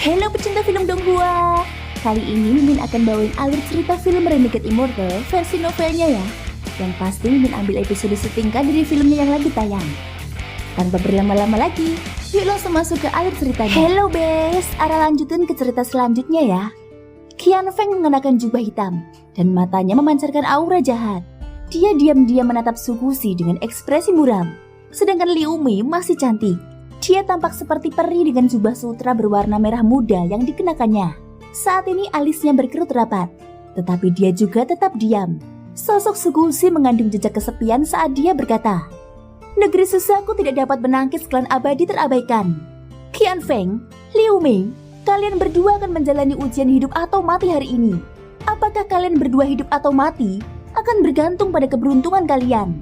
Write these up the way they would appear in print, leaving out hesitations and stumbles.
Halo pecinta film Donghua. Kali ini Mimin akan bawain alur cerita film Renegade Immortal versi novelnya ya. Yang pasti Mimin ambil episode setingkat dari filmnya yang lagi tayang. Tanpa berlama-lama lagi, yuk langsung masuk ke alur ceritanya. Hello bes, arah lanjutin ke cerita selanjutnya ya. Qian Feng mengenakan jubah hitam dan matanya memancarkan aura jahat. Dia diam-diam menatap Sugusi dengan ekspresi muram. Sedangkan Liu Mei masih cantik. Dia tampak seperti peri dengan jubah sutra berwarna merah muda yang dikenakannya. Saat ini alisnya berkerut rapat, tetapi dia juga tetap diam. Sosok Sugusi mengandung jejak kesepian saat dia berkata, "Negeri susahku tidak dapat menangkis klan abadi terabaikan. Qian Feng, Liu Mei, kalian berdua akan menjalani ujian hidup atau mati hari ini. Apakah kalian berdua hidup atau mati akan bergantung pada keberuntungan kalian."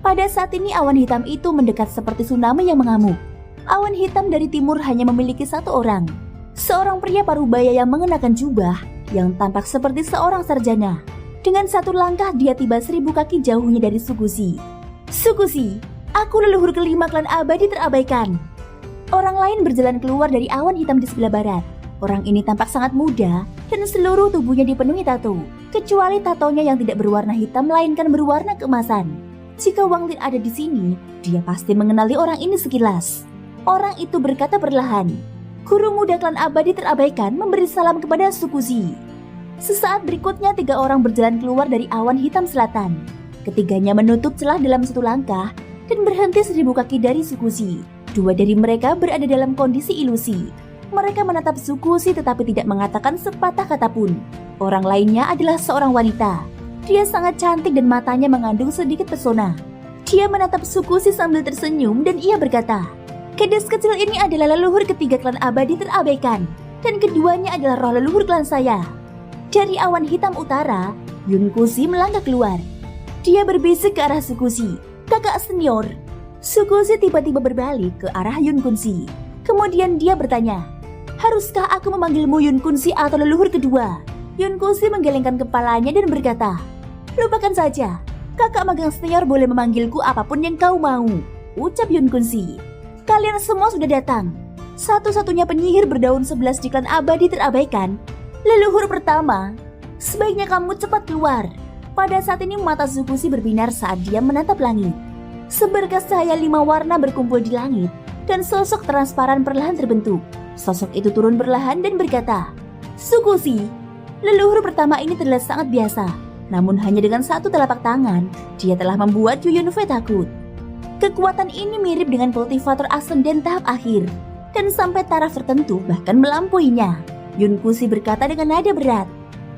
Pada saat ini awan hitam itu mendekat seperti tsunami yang mengamuk. Awan hitam dari timur hanya memiliki satu orang. Seorang pria parubaya yang mengenakan jubah yang tampak seperti seorang sarjana. Dengan satu langkah dia tiba 1000 kaki jauhnya dari Sugusi. "Sugusi, aku leluhur kelima klan abadi terabaikan." Orang lain berjalan keluar dari awan hitam di sebelah barat. Orang ini tampak sangat muda dan seluruh tubuhnya dipenuhi tato, kecuali tatonya yang tidak berwarna hitam melainkan berwarna keemasan. Jika Wang Lin ada di sini, dia pasti mengenali orang ini sekilas. Orang itu berkata perlahan, "Guru muda klan abadi terabaikan memberi salam kepada Sugusi." Sesaat berikutnya 3 orang berjalan keluar dari awan hitam selatan. Ketiganya menutup celah dalam satu langkah dan berhenti 1000 kaki dari Sugusi. 2 dari mereka berada dalam kondisi ilusi. Mereka menatap Sugusi tetapi tidak mengatakan sepatah kata pun. Orang lainnya adalah seorang wanita. Dia sangat cantik dan matanya mengandung sedikit pesona. Dia menatap Sugusi sambil tersenyum dan ia berkata, "Gadis kecil ini adalah leluhur ketiga klan abadi terabaikan, dan keduanya adalah roh leluhur klan saya." Dari awan hitam utara, Yun Kusi melangkah keluar. Dia berbisik ke arah Sugusi, "Kakak senior." Sugusi tiba-tiba berbalik ke arah Yun Kusi. Kemudian dia bertanya, "Haruskah aku memanggilmu Yun Kusi atau leluhur kedua?" Yun Kusi menggelengkan kepalanya dan berkata, "Lupakan saja, kakak magang senior boleh memanggilku apapun yang kau mau," ucap Yun Kusi. "Kalian semua sudah datang. Satu-satunya penyihir berdaun 11 di klan abadi terabaikan, leluhur pertama. Sebaiknya kamu cepat keluar." Pada saat ini mata Sugusi berbinar saat dia menatap langit. Seberkas cahaya 5 warna berkumpul di langit dan sosok transparan perlahan terbentuk. Sosok itu turun perlahan dan berkata, "Sugusi, leluhur pertama ini terlihat sangat biasa. Namun hanya dengan satu telapak tangan, dia telah membuat Yu Yunfei takut. Kekuatan ini mirip dengan kultivator ascendant tahap akhir, dan sampai taraf tertentu bahkan melampauinya." Yun Kusi berkata dengan nada berat,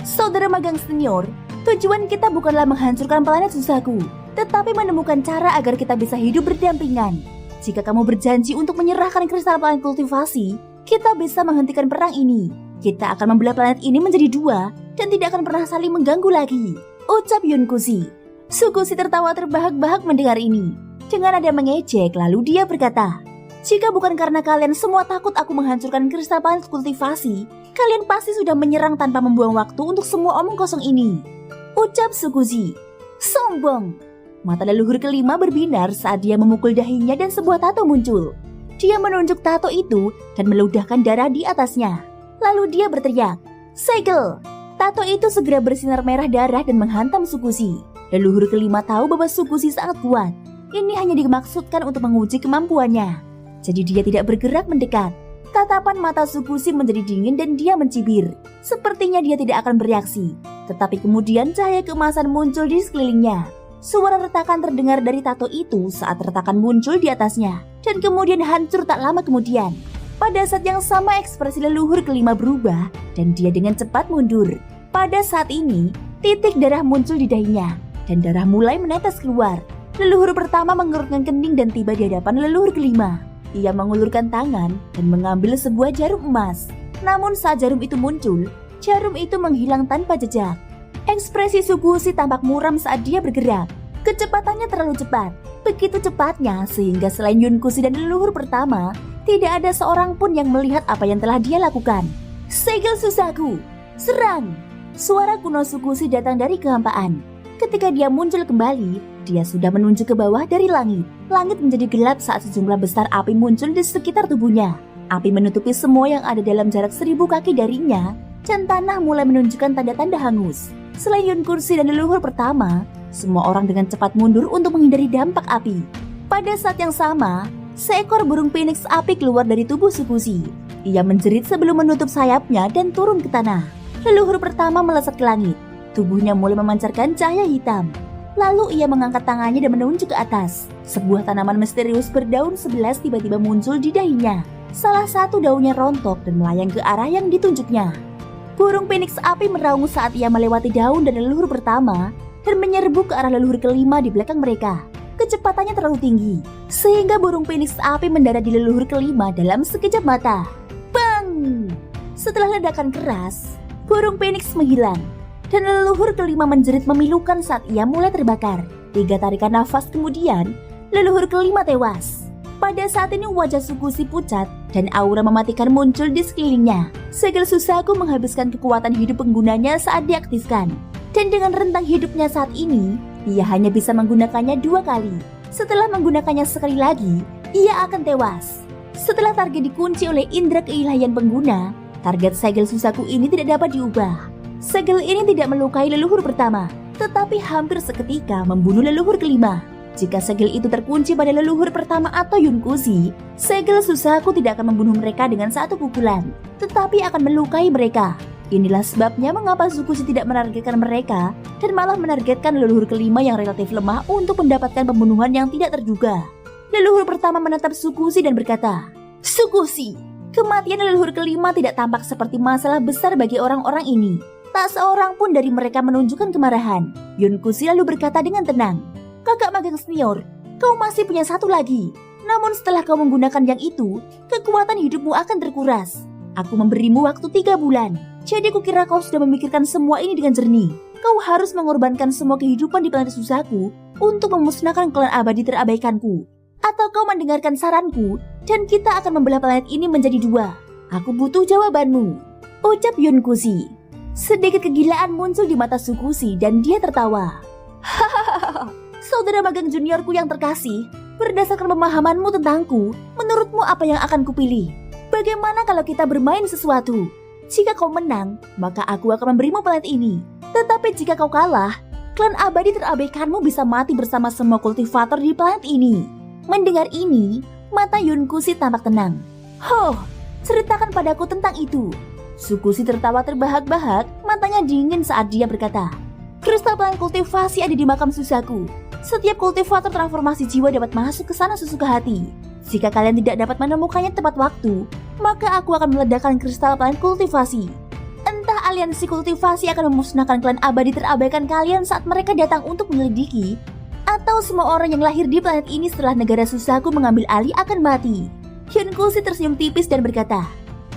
"Saudara magang senior, tujuan kita bukanlah menghancurkan planet susahku, tetapi menemukan cara agar kita bisa hidup berdampingan. Jika kamu berjanji untuk menyerahkan kristal planet kultivasi, kita bisa menghentikan perang ini. Kita akan membelah planet ini menjadi 2 dan tidak akan pernah saling mengganggu lagi," ucap Yun Kusi. Sugusi tertawa terbahak-bahak mendengar ini. Dengan nada mengejek, lalu dia berkata, "Jika bukan karena kalian semua takut aku menghancurkan kristal planet kultivasi, kalian pasti sudah menyerang tanpa membuang waktu untuk semua omong kosong ini," ucap Sugusi. "Sombong." Mata leluhur kelima berbinar saat dia memukul dahinya dan sebuah tato muncul. Dia menunjuk tato itu dan meludahkan darah di atasnya. Lalu dia berteriak, "Segel!" Tato itu segera bersinar merah darah dan menghantam Sugusi. Leluhur kelima tahu bahwa Sugusi sangat kuat. Ini hanya dimaksudkan untuk menguji kemampuannya. Jadi dia tidak bergerak mendekat. Tatapan mata Sugusi menjadi dingin dan dia mencibir. Sepertinya dia tidak akan bereaksi. Tetapi kemudian cahaya keemasan muncul di sekelilingnya. Suara retakan terdengar dari tato itu saat retakan muncul di atasnya. Dan kemudian hancur tak lama kemudian. Pada saat yang sama ekspresi leluhur kelima berubah dan dia dengan cepat mundur. Pada saat ini, titik darah muncul di dahinya dan darah mulai menetes keluar. Leluhur pertama mengerutkan kening dan tiba di hadapan leluhur kelima. Ia mengulurkan tangan dan mengambil sebuah jarum emas. Namun saat jarum itu muncul, jarum itu menghilang tanpa jejak. Ekspresi Sugusi tampak muram saat dia bergerak. Kecepatannya terlalu cepat, begitu cepatnya sehingga selain Yun Kusi dan leluhur pertama, tidak ada seorang pun yang melihat apa yang telah dia lakukan. "Segel susahku, serang!" Suara kuno Sugusi datang dari kehampaan. Ketika dia muncul kembali, dia sudah menunjuk ke bawah dari langit. Langit menjadi gelap saat sejumlah besar api muncul di sekitar tubuhnya. Api menutupi semua yang ada dalam jarak 1000 kaki darinya, dan tanah mulai menunjukkan tanda-tanda hangus. Selain Yun Kursi dan leluhur pertama, semua orang dengan cepat mundur untuk menghindari dampak api. Pada saat yang sama, seekor burung phoenix api keluar dari tubuh Sukushi. Ia menjerit sebelum menutup sayapnya dan turun ke tanah. Leluhur pertama melesat ke langit. Tubuhnya mulai memancarkan cahaya hitam. Lalu ia mengangkat tangannya dan menunjuk ke atas. Sebuah tanaman misterius berdaun 11 tiba-tiba muncul di dahinya. Salah satu daunnya rontok dan melayang ke arah yang ditunjuknya. Burung phoenix api meraung saat ia melewati daun dan leluhur pertama dan menyerbu ke arah leluhur kelima di belakang mereka. Kecepatannya terlalu tinggi, sehingga burung phoenix api mendarat di leluhur kelima dalam sekejap mata. Bang! Setelah ledakan keras, burung phoenix menghilang, dan leluhur kelima menjerit memilukan saat ia mulai terbakar. 3 tarikan nafas kemudian, leluhur kelima tewas. Pada saat ini wajah Sukushi pucat dan aura mematikan muncul di sekelilingnya. Segel Susaku menghabiskan kekuatan hidup penggunanya saat diaktifkan. Dan dengan rentang hidupnya saat ini, ia hanya bisa menggunakannya 2 kali. Setelah menggunakannya sekali lagi, ia akan tewas. Setelah target dikunci oleh indera keilahian pengguna, target segel Susaku ini tidak dapat diubah. Segel ini tidak melukai leluhur pertama, tetapi hampir seketika membunuh leluhur kelima. Jika segel itu terkunci pada leluhur pertama atau Yun Kursi, segel Susaku tidak akan membunuh mereka dengan satu pukulan, tetapi akan melukai mereka. Inilah sebabnya mengapa Sukushi tidak menargetkan mereka dan malah menargetkan leluhur kelima yang relatif lemah untuk mendapatkan pembunuhan yang tidak terduga. Leluhur pertama menatap Sukushi dan berkata, "Sukushi, kematian leluhur kelima tidak tampak seperti masalah besar bagi orang-orang ini." Tak seorang pun dari mereka menunjukkan kemarahan. Yun Kursi lalu berkata dengan tenang, "Kakak magang senior, kau masih punya satu lagi. Namun setelah kau menggunakan yang itu, kekuatan hidupmu akan terkuras. Aku memberimu waktu 3 bulan. Jadi kukira kau sudah memikirkan semua ini dengan jernih. Kau harus mengorbankan semua kehidupan di planet Susaku untuk memusnahkan klan abadi terabaikanku. Atau kau mendengarkan saranku dan kita akan membelah planet ini menjadi 2. Aku butuh jawabanmu," ucap Yun Kursi. Sedikit kegilaan muncul di mata Sukushi dan dia tertawa. "Hahaha, saudara magang juniorku yang terkasih, berdasarkan pemahamanmu tentangku, menurutmu apa yang akan kupilih? Bagaimana kalau kita bermain sesuatu? Jika kau menang, maka aku akan memberimu planet ini. Tetapi jika kau kalah, klan abadi terabaikanmu bisa mati bersama semua kultivator di planet ini." Mendengar ini, mata Yun Kursi tampak tenang. "Hoh, ceritakan padaku tentang itu." Sukushi tertawa terbahak-bahak, matanya dingin saat dia berkata, "Kristal planet kultivasi ada di makam Susaku. Setiap kultivator transformasi jiwa dapat masuk ke sana sesuka hati. Jika kalian tidak dapat menemukannya tepat waktu, maka aku akan meledakkan kristal planet kultivasi. Entah aliansi kultivasi akan memusnahkan klan abadi terabaikan kalian saat mereka datang untuk menyelidiki, atau semua orang yang lahir di planet ini setelah negara Susaku mengambil alih akan mati." Yun Kursi tersenyum tipis dan berkata,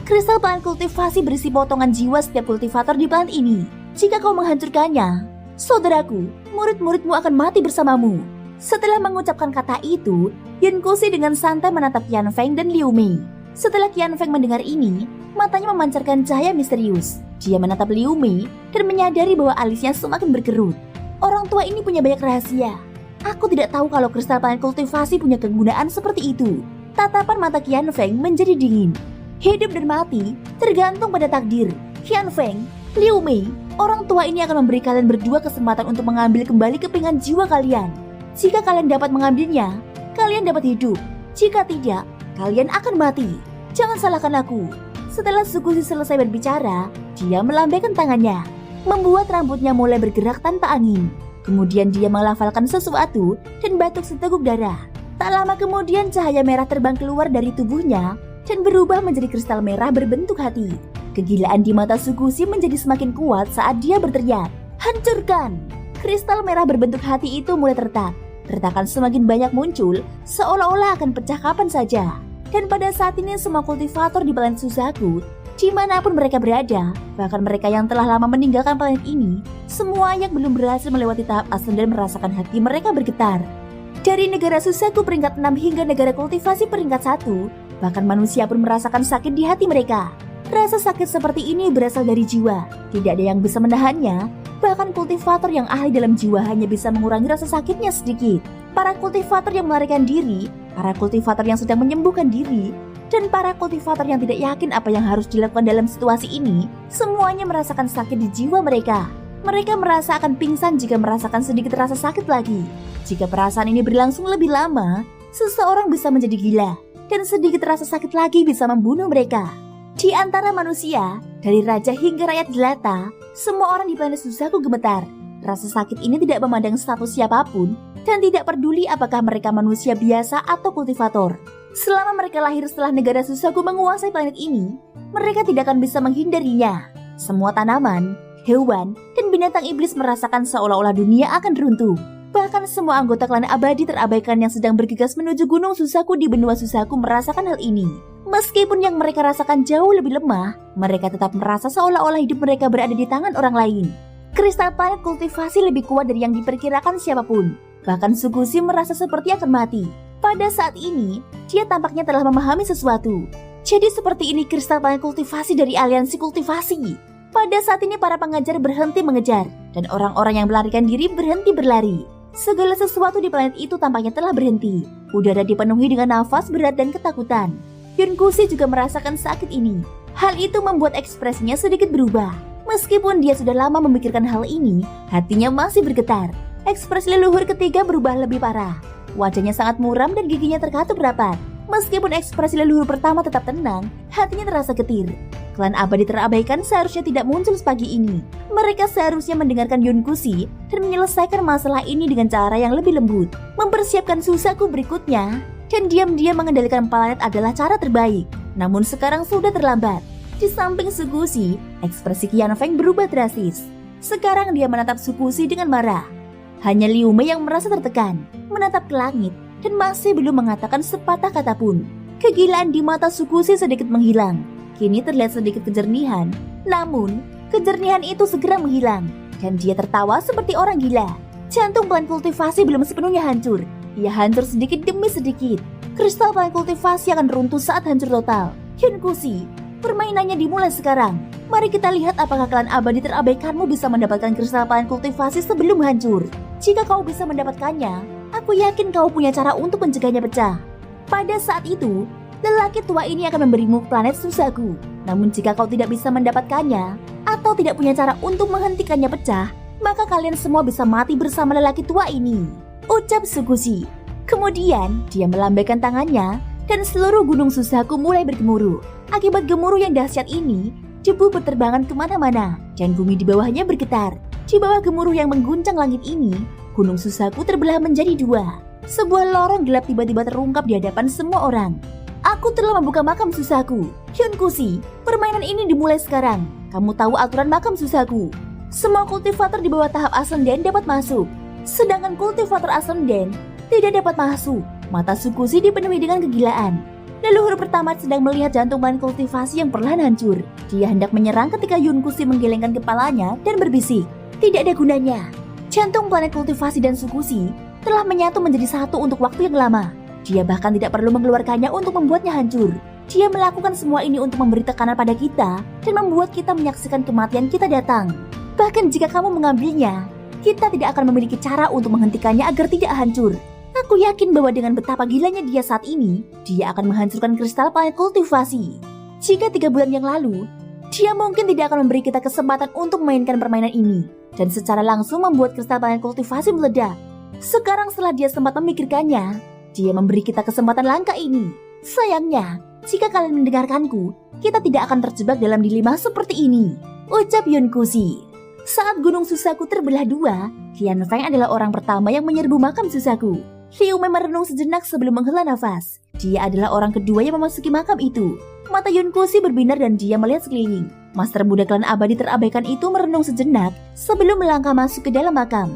"Kristal planet kultivasi berisi potongan jiwa setiap kultivator di planet ini. Jika kau menghancurkannya, saudaraku, murid-muridmu akan mati bersamamu." Setelah mengucapkan kata itu, Yun Kursi dengan santai menatap Qian Feng dan Liu Mei. Setelah Qian Feng mendengar ini, matanya memancarkan cahaya misterius. Dia menatap Liu Mei dan menyadari bahwa alisnya semakin berkerut. Orang tua ini punya banyak rahasia. Aku tidak tahu kalau kristal planet kultivasi punya kegunaan seperti itu. Tatapan mata Qian Feng menjadi dingin. Hidup dan mati tergantung pada takdir. Qian Feng, Liu Mei, orang tua ini akan memberi kalian berdua kesempatan untuk mengambil kembali kepingan jiwa kalian. Jika kalian dapat mengambilnya, kalian dapat hidup. Jika tidak, kalian akan mati. Jangan salahkan aku. Setelah Sukushi selesai berbicara, dia melambaikan tangannya, membuat rambutnya mulai bergerak tanpa angin. Kemudian dia melafalkan sesuatu dan batuk seteguk darah. Tak lama kemudian cahaya merah terbang keluar dari tubuhnya dan berubah menjadi kristal merah berbentuk hati. Kegilaan di mata Sukushi menjadi semakin kuat saat dia berteriak, "Hancurkan!" Kristal merah berbentuk hati itu mulai retak. Retakan semakin banyak muncul, seolah-olah akan pecah kapan saja. Dan pada saat ini semua kultivator di planet Susaku, dimanapun mereka berada, bahkan mereka yang telah lama meninggalkan planet ini, semua yang belum berhasil melewati tahap asal dan merasakan hati mereka bergetar. Dari negara Susaku peringkat 6 hingga negara kultivasi peringkat 1, bahkan manusia pun merasakan sakit di hati mereka. Rasa sakit seperti ini berasal dari jiwa, tidak ada yang bisa menahannya. Bahkan kultivator yang ahli dalam jiwa hanya bisa mengurangi rasa sakitnya sedikit. Para kultivator yang melarikan diri, para kultivator yang sedang menyembuhkan diri, Dan para kultivator yang tidak yakin apa yang harus dilakukan dalam situasi ini, semuanya merasakan sakit di jiwa mereka. Mereka merasa akan pingsan jika merasakan sedikit rasa sakit lagi. Jika perasaan ini berlangsung lebih lama, seseorang bisa menjadi gila, dan sedikit rasa sakit lagi bisa membunuh mereka. Di antara manusia, dari raja hingga rakyat jelata, semua orang di planet Suzaku gemetar. Rasa sakit ini tidak memandang status siapapun, dan tidak peduli apakah mereka manusia biasa atau kultivator. Selama mereka lahir setelah negara Suzaku menguasai planet ini, mereka tidak akan bisa menghindarinya. Semua tanaman, hewan, dan binatang iblis merasakan seolah-olah dunia akan runtuh. Bahkan semua anggota klan abadi terabaikan yang sedang bergegas menuju Gunung Suzaku di benua Suzaku merasakan hal ini. Meskipun yang mereka rasakan jauh lebih lemah, mereka tetap merasa seolah-olah hidup mereka berada di tangan orang lain. Kristal planet kultivasi lebih kuat dari yang diperkirakan siapapun. Bahkan Sugushi merasa seperti akan mati. Pada saat ini, dia tampaknya telah memahami sesuatu. Jadi seperti ini kristal planet kultivasi dari aliansi kultivasi. Pada saat ini para pengejar berhenti mengejar, dan orang-orang yang melarikan diri berhenti berlari. Segala sesuatu di planet itu tampaknya telah berhenti. Udara dipenuhi dengan nafas berat dan ketakutan. Yunkushi juga merasakan sakit ini. Hal itu membuat ekspresinya sedikit berubah. Meskipun dia sudah lama memikirkan hal ini, hatinya masih bergetar. Ekspresi leluhur ketiga berubah lebih parah. Wajahnya sangat muram dan giginya terkatup rapat. Meskipun ekspresi leluhur pertama tetap tenang, hatinya terasa getir. Klan abadi terabaikan seharusnya tidak muncul sepagi ini. Mereka seharusnya mendengarkan Yunkushi dan menyelesaikan masalah ini dengan cara yang lebih lembut. Mempersiapkan Suzaku berikutnya dan diam-diam mengendalikan planet adalah cara terbaik. Namun sekarang sudah terlambat. Di samping Sugushi, ekspresi Qian Feng berubah drastis. Sekarang dia menatap Sugushi dengan marah. Hanya Liu Mei yang merasa tertekan, menatap ke langit dan masih belum mengatakan sepatah kata pun. Kegilaan di mata Sugushi sedikit menghilang. Kini terlihat sedikit kejernihan, namun kejernihan itu segera menghilang dan dia tertawa seperti orang gila. Jantung planet kultivasi belum sepenuhnya hancur. Ia hancur sedikit demi sedikit. Kristal planet kultivasi akan runtuh saat hancur total. Yunkushi, permainannya dimulai sekarang. Mari kita lihat apakah klan abadi terabaikanmu bisa mendapatkan kristal planet kultivasi sebelum hancur. Jika kau bisa mendapatkannya, aku yakin kau punya cara untuk mencegahnya pecah. Pada saat itu, lelaki tua ini akan memberimu planet Suzaku. Namun jika kau tidak bisa mendapatkannya, atau tidak punya cara untuk menghentikannya pecah, maka kalian semua bisa mati bersama lelaki tua ini, ucap Sugushi. Kemudian, dia melambaikan tangannya, dan seluruh gunung Suzaku mulai bergemuruh. Akibat gemuruh yang dahsyat ini, debu berterbangan kemana-mana, dan bumi di bawahnya bergetar. Di bawah gemuruh yang mengguncang langit ini, gunung Suzaku terbelah menjadi dua. Sebuah lorong gelap tiba-tiba terungkap di hadapan semua orang. Aku telah membuka makam Suzaku. Yunkushi, permainan ini dimulai sekarang. Kamu tahu aturan makam Suzaku. Semua kultivator di bawah tahap Ascendant dapat masuk. Sedangkan kultivator Ascendant tidak dapat masuk. Mata Sugushi dipenuhi dengan kegilaan. Leluhur pertama sedang melihat jantung planet kultivasi yang perlahan hancur. Dia hendak menyerang ketika Yunkushi menggelengkan kepalanya dan berbisik. Tidak ada gunanya. Jantung planet kultivasi dan Sugushi telah menyatu menjadi satu untuk waktu yang lama. Dia bahkan tidak perlu mengeluarkannya untuk membuatnya hancur. Dia melakukan semua ini untuk memberi tekanan pada kita dan membuat kita menyaksikan kematian kita datang. Bahkan jika kamu mengambilnya, kita tidak akan memiliki cara untuk menghentikannya agar tidak hancur. Aku yakin bahwa dengan betapa gilanya dia saat ini, dia akan menghancurkan kristal planet kultivasi. Jika 3 bulan yang lalu, dia mungkin tidak akan memberi kita kesempatan untuk memainkan permainan ini, dan secara langsung membuat kristal planet kultivasi meledak. Sekarang setelah dia sempat memikirkannya, dia memberi kita kesempatan langka ini. Sayangnya, jika kalian mendengarkanku, kita tidak akan terjebak dalam dilema seperti ini, ucap Yunkushi. Saat gunung Suzaku terbelah dua, Qian Feng adalah orang pertama yang menyerbu makam Suzaku. Liu Mei merenung sejenak sebelum menghela nafas. Dia adalah orang kedua yang memasuki makam itu. Mata Yunkushi berbinar dan dia melihat sekeliling. Master muda klan abadi terabaikan itu merenung sejenak sebelum melangkah masuk ke dalam makam.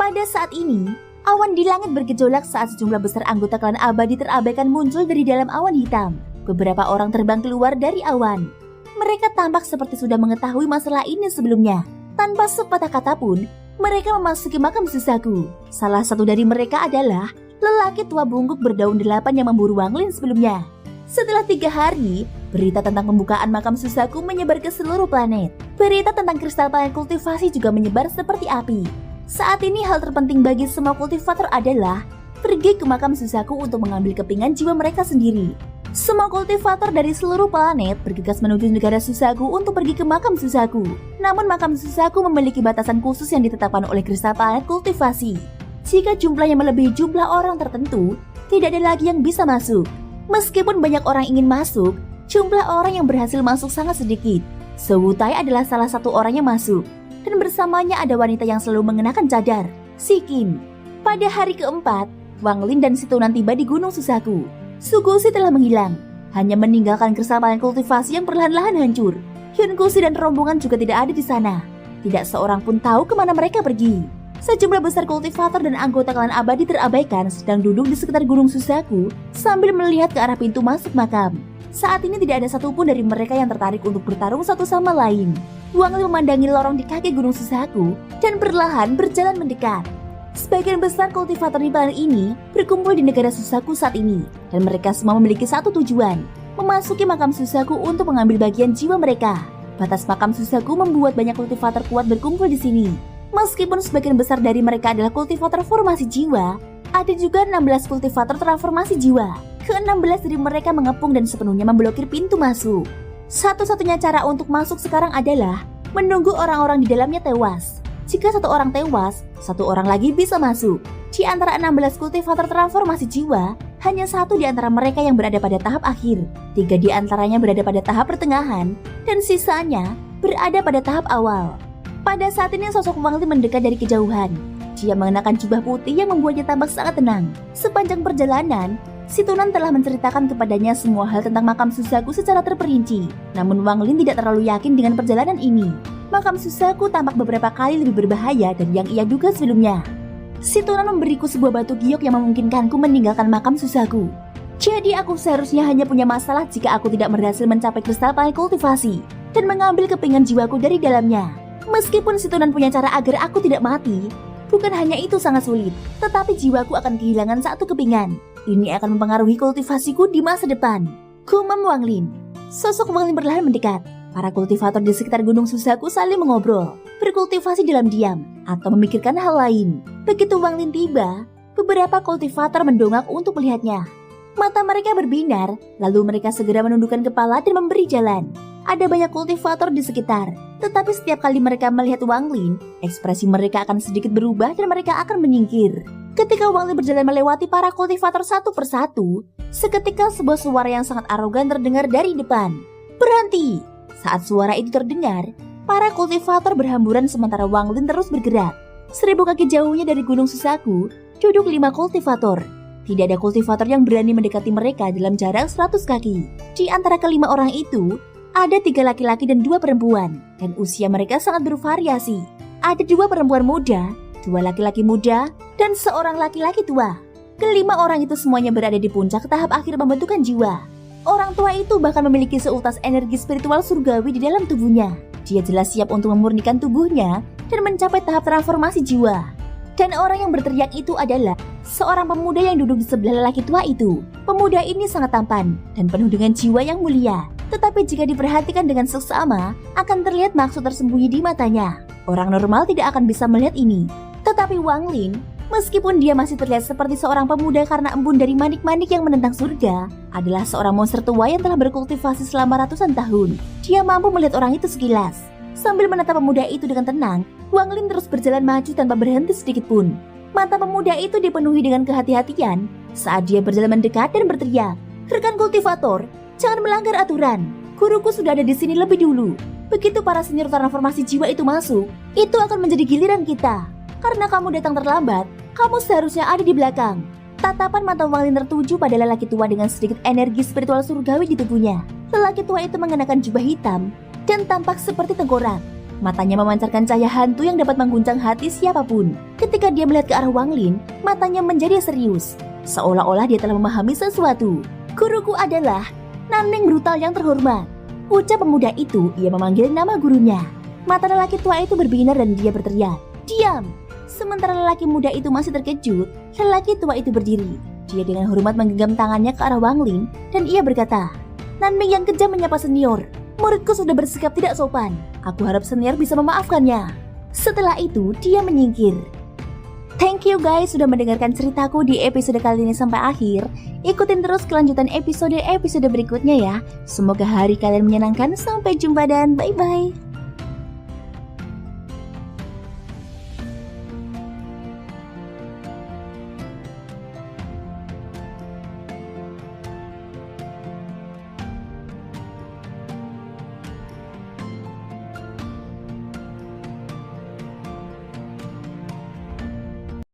Pada saat ini, awan di langit bergejolak saat sejumlah besar anggota klan abadi terabaikan muncul dari dalam awan hitam. Beberapa orang terbang keluar dari awan. Mereka tampak seperti sudah mengetahui masalah ini sebelumnya. Tanpa sepatah kata pun, mereka memasuki makam Suzaku. Salah satu dari mereka adalah lelaki tua bungkuk berdaun 8 yang memburu Wang Lin sebelumnya. Setelah 3 hari, berita tentang pembukaan makam Suzaku menyebar ke seluruh planet. Berita tentang kristal planet kultivasi juga menyebar seperti api. Saat ini hal terpenting bagi semua kultivator adalah pergi ke makam Suzaku untuk mengambil kepingan jiwa mereka sendiri. Semua kultivator dari seluruh planet bergegas menuju negara Suzaku untuk pergi ke makam Suzaku. Namun makam Suzaku memiliki batasan khusus yang ditetapkan oleh kristal planet kultivasi. Jika jumlahnya melebihi jumlah orang tertentu, tidak ada lagi yang bisa masuk. Meskipun banyak orang ingin masuk, jumlah orang yang berhasil masuk sangat sedikit. Sewutai adalah salah satu orang yang masuk, dan bersamanya ada wanita yang selalu mengenakan cadar, Sikin. Pada hari keempat, Wang Lin dan Situnan tiba di Gunung Suzaku. Sugusi telah menghilang, hanya meninggalkan kristal planet kultivasi yang perlahan-lahan hancur. Hyungusi dan rombongan juga tidak ada di sana. Tidak seorang pun tahu kemana mereka pergi. Sejumlah besar kultivator dan anggota klan abadi terabaikan sedang duduk di sekitar Gunung Suzaku sambil melihat ke arah pintu masuk makam. Saat ini tidak ada satupun dari mereka yang tertarik untuk bertarung satu sama lain. Wang Lin memandangi lorong di kaki Gunung Suzaku dan perlahan berjalan mendekat. Sebagian besar kultivator di planet ini berkumpul di negara Suzaku saat ini, dan mereka semua memiliki satu tujuan, memasuki makam Suzaku untuk mengambil bagian jiwa mereka. Batas makam Suzaku membuat banyak kultivator kuat berkumpul di sini. Meskipun sebagian besar dari mereka adalah kultivator formasi jiwa, ada juga 16 kultivator transformasi jiwa. Ke-16 dari mereka mengepung dan sepenuhnya memblokir pintu masuk. Satu-satunya cara untuk masuk sekarang adalah menunggu orang-orang di dalamnya tewas. Jika satu orang tewas, satu orang lagi bisa masuk. Di antara 16 kultivator transformasi jiwa, hanya satu di antara mereka yang berada pada tahap akhir. 3 di antaranya berada pada tahap pertengahan, dan sisanya berada pada tahap awal. Pada saat ini sosok Wang Lin mendekat dari kejauhan. Dia mengenakan jubah putih yang membuatnya tampak sangat tenang. Sepanjang perjalanan, Situnan telah menceritakan kepadanya semua hal tentang makam Suzaku secara terperinci. Namun Wang Lin tidak terlalu yakin dengan perjalanan ini. Makam Suzaku tampak beberapa kali lebih berbahaya dari yang ia duga sebelumnya. Situnan memberiku sebuah batu giok yang memungkinkanku meninggalkan makam Suzaku. Jadi aku seharusnya hanya punya masalah jika aku tidak berhasil mencapai kristal planet kultivasi dan mengambil kepingan jiwaku dari dalamnya. Meskipun Situnan punya cara agar aku tidak mati, bukan hanya itu sangat sulit, tetapi jiwaku akan kehilangan satu kepingan. Ini akan mempengaruhi kultivasiku di masa depan. Gumam Wang Lin. Sosok Wang Lin perlahan mendekat. Para kultivator di sekitar Gunung Suzaku saling mengobrol, berkultivasi dalam diam, atau memikirkan hal lain. Begitu Wang Lin tiba, beberapa kultivator mendongak untuk melihatnya. Mata mereka berbinar, lalu mereka segera menundukkan kepala dan memberi jalan. Ada banyak kultivator di sekitar, tetapi setiap kali mereka melihat Wang Lin, ekspresi mereka akan sedikit berubah dan mereka akan menyingkir. Ketika Wang Lin berjalan melewati para kultivator satu persatu, seketika sebuah suara yang sangat arogan terdengar dari depan. Berhenti! Saat suara itu terdengar, para kultivator berhamburan sementara Wang Lin terus bergerak. 1000 kaki jauhnya dari Gunung Suzaku, duduk 5 kultivator. Tidak ada kultivator yang berani mendekati mereka dalam jarak 100 kaki. Di antara kelima orang itu, ada 3 laki-laki dan 2 perempuan, dan usia mereka sangat bervariasi. Ada 2 perempuan muda, 2 laki-laki muda, dan seorang laki-laki tua. Kelima orang itu semuanya berada di puncak tahap akhir pembentukan jiwa. Orang tua itu bahkan memiliki seutas energi spiritual surgawi di dalam tubuhnya. Dia jelas siap untuk memurnikan tubuhnya dan mencapai tahap transformasi jiwa. Dan orang yang berteriak itu adalah seorang pemuda yang duduk di sebelah lelaki tua itu. Pemuda ini sangat tampan dan penuh dengan jiwa yang mulia. Tetapi jika diperhatikan dengan seksama, akan terlihat maksud tersembunyi di matanya. Orang normal tidak akan bisa melihat ini. Tetapi Wang Lin, meskipun dia masih terlihat seperti seorang pemuda karena embun dari manik-manik yang menentang surga, adalah seorang monster tua yang telah berkultivasi selama ratusan tahun. Dia mampu melihat orang itu sekilas. Sambil menatap pemuda itu dengan tenang, Wang Lin terus berjalan maju tanpa berhenti sedikit pun. Mata pemuda itu dipenuhi dengan kehati-hatian saat dia berjalan mendekat dan berteriak, "Rekan kultivator, jangan melanggar aturan. Guruku sudah ada di sini lebih dulu. Begitu para senior transformasi jiwa itu masuk, itu akan menjadi giliran kita. Karena kamu datang terlambat, kamu seharusnya ada di belakang." Tatapan mata Wang Lin tertuju pada lelaki tua dengan sedikit energi spiritual surgawi di tubuhnya. Lelaki tua itu mengenakan jubah hitam dan tampak seperti tengkorak. Matanya memancarkan cahaya hantu yang dapat mengguncang hati siapapun. Ketika dia melihat ke arah Wang Lin, matanya menjadi serius, seolah-olah dia telah memahami sesuatu. "Guruku adalah Nanning brutal yang terhormat," ucap pemuda itu. Ia memanggil nama gurunya. Mata lelaki tua itu berbinar dan dia berteriak, "Diam!" Sementara lelaki muda itu masih terkejut, lelaki tua itu berdiri. Dia dengan hormat menggenggam tangannya ke arah Wang Lin dan ia berkata, "Nanming yang kejam menyapa senior. Muridku sudah bersikap tidak sopan. Aku harap senior bisa memaafkannya." Setelah itu dia menyingkir. Thank you guys sudah mendengarkan ceritaku di episode kali ini sampai akhir. Ikutin terus kelanjutan episode berikutnya ya. Semoga hari kalian menyenangkan. Sampai jumpa dan bye-bye.